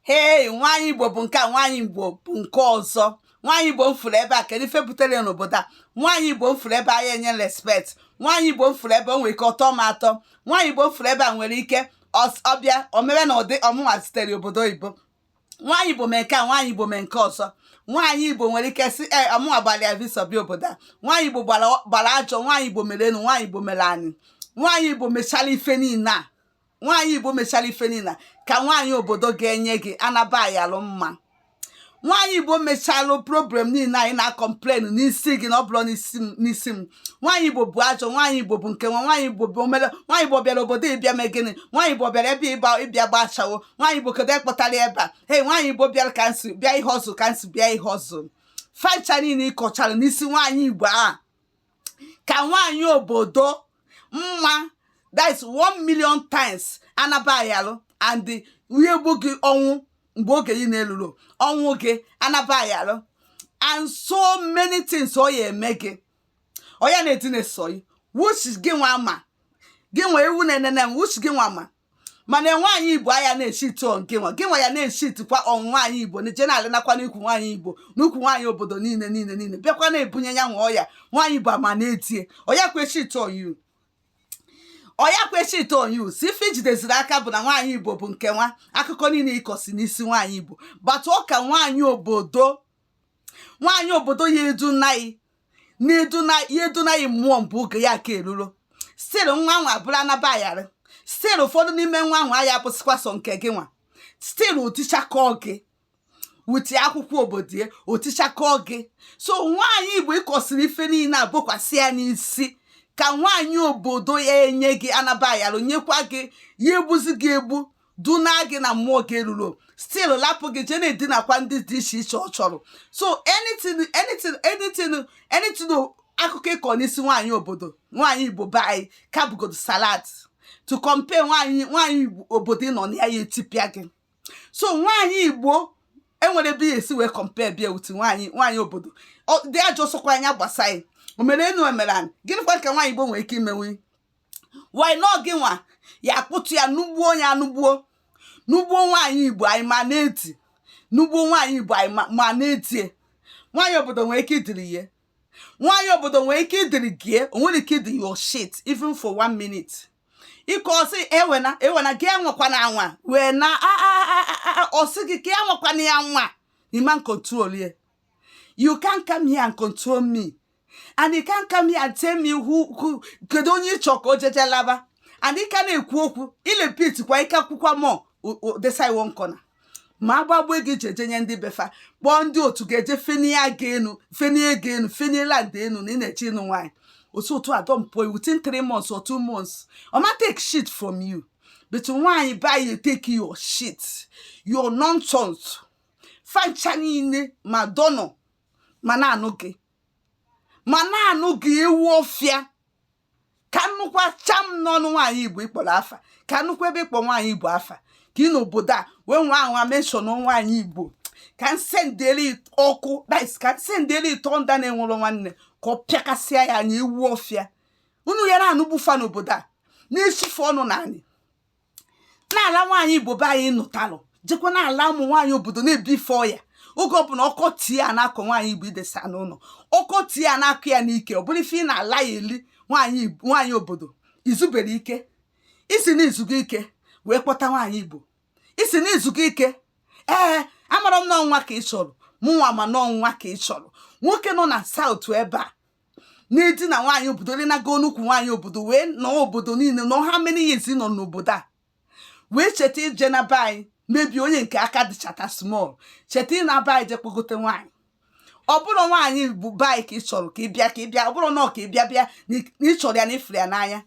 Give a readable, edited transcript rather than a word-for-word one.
Hey, nwaanyị Igbo bụ nke a, nwaanyị Igbo bụ nke ọzọ. Nwaanyị Igbo m fụrụ ebe a, kedu ife butere n'obodo a? Nwaanyị Igbo m fụrụ ebe a ya enye respect. Nwaanyị Igbo m fụrụ ebe o nwere ike ọtọ m atọ. Nwaanyị Igbo m fụrụ ebe a nwere ike ọbịa omebe na ụdị ọmụnwa sitere obodo oyibo. Nwaanyị Igbo mee nke a, nwaanyị Igbo mee nke ọzọ. Nwaanyị Igbo nwere ike si ọmụnwa gbara ya visa bịa obodo a. Nwaanyị Igbo gbara ajọ, nwaanyị Igbo mere enu, nwaanyị Igbo mere anyị. Nwaanyị Igbo mechara ife niile a. Nwaanyị Igbo mechara ife niile ka nwaanyị obodo ga-enye gị anaba ayalụ mma. Nwaanyị Igbo mechalụ problem niile anyị na-akọmplen n'isi gị na ọ bụrụ n'isi m. Nwaanyị Igbo bụ ajọ, nwaanyị Igbo bụ nke nwa, nwaanyị Igbo bụ omere, nwaanyị Igbo bịara obodo ịbịa mee gịnị, nwaanyị Igbo bịara ebe ịbịa gbachawo, nwaanyị Igbo kedu ekpọtara ebe a, hey nwaanyị Igbo bịara ka nsi bịa ihe ọzụ ka nsi bịa ihe ọzụ. Fancha niile ịkọchara n'isi nwaanyị Igbo a ka nwaanyị obodo mma. That is 1 million times anaba ayalụ and ihe gbu gị ọnwụ mgbe oge gị na-eluru ọnwụ gị anaba ayalụ and so many things ọ ya eme gị ọ ya na-edina esoyi wuchi gị nwa ma gị nwa ewu na-enene m wuchi gị nwa ma mana nwaanyị Igbo anya na-eshiti gị nwa ya na-eshitikwa nwaanyị Igbo na jeneralị nakwa n'ukwu nwaanyị Igbo n'ukwu nwaanyị obodo niile bịakwa na-ebunye ya nwa ọya nwaanyị Igbo ama na-etie ọ ya kweshiti oyu oya kweshiti onyu si ife jideziri aka bụ na nwaanyị Igbo bụ nke nwa akụkọ niile ịkọsi n'isi nwaanyị Igbo bata ọka nwaanyị obodo ya edunaghị mmụọ mbụ oge ya ka eruro stil nwa nwa bụrụ anaba ayarị stil ụfọdụ n'ime nwa nwa ya bụsịkwa sọ nke gị nwa stil otichakọ gị wuti akwụkwọ obodo ya otichakọ gị so nwaanyị Igbo ịkọsiri ife niile abụkwasị ya n'isi ka nwaanyị obodo ya enye gị anaba ayalụ nyekwa gị ya egbuzi gị egbu duna gị na mmụọ gị eruru stil lapụ gị je na-edinakwa ndị dị iche iche ọ chọrọ so anything akụkọ ịkọ n'isi nwaanyị obodo nwaanyị Igbo be anyị ka bụgodo salad to compare nwaanyị obodo nọ na ya etipịa gị so nwaanyị Igbo enwere ebe ya esi wee compare bịa with nwaanyị obodo dị ajọ sọkwa anya gbasaghị o mere enu emere anyị gịnịkwa ka nwaanyị Igbo nwere ike imenwe why not gị nwa ya akpụtụ ya n'ugbuo ya n'ugbuo nwaanyị Igbo anyị ma na-eti n'ugbuo nwaanyị Igbo anyị ma na-etie nwaanyị obodo nwere ike idiri ihe nwaanyị obodo nwere ike idiri gị o nwere ike idi your shit even for 1 minute ịkọsị ewena gị enwekwana anwa wee na ọsị gị ka enwekwana ya nwa ịma control ye you can't come here and control me. And you can't come here and tell me who could only chọka ojeje laba and ị ka na-ekwu okwu ilepit kwa ike akwụkwọ mọ desai one corner ma agbagbo gị jeje nye ndị befa kpọọ ndị otu ga-eje fenie land enu na ị na-eche ịnụ nwaanyị otu adọmpụ within 3 months or 2 months ọ ma take shit from you but nwaanyị buy you take your shit your nonsense fancha niile ma dono ma na-anụ gị ewu ọfịa ka nnukwu cham n'ọnụ nwaanyị Igbo ịkpọrọ afa ka nnukwu ebe ịkpọ nwaanyị Igbo afa ka ị n'obodo a wee nwa anwa menshọn nwaanyị Igbo ka nsendeli ọkụ ka nsendeli ịtọ nda na-enwere nwanne ka ọ pịakasịa ya anya ewu ọfịa unu ya na-anụgbufa n'obodo a n'isife ọnụ na anyị n'ala nwaanyị Igbo be anyị nụtalụ jekwa n'ala ụmụ nwaanyị obodo na-ebife ọya oge ọbụla ọkọ tie a na-akọ nwaanyị Igbo idesa n'ụlọ ọkọ tie a na-akụ ya n'ike ọ bụrụ ife ị na-ala ya eli nwaanyị obodo izubere ike isi n'izugo ike wee kpọta nwaanyị Igbo isi n'izugo ike amara m n'ọnwa ka ị chọrọ mụnwa ma n'ọnwa ka ị chọrọ nwoke nọ na South ebe a na-edina nwaanyị obodo lenago nnukwu nwaanyị obodo wee nọ obodo niile nọ ha many years nọ n'obodo a wee cheta ije na be anyị mebi onye nke aka dịchata small cheta ị na-aba anyị je kpogote nwaanyị ọ bụrụ nwaanyị bụ be anyị ka ị chọrọ ka ị bịa ọ bụrụ na ọ ka ị bịa na ị chọrọ ya na ifere ya n'anya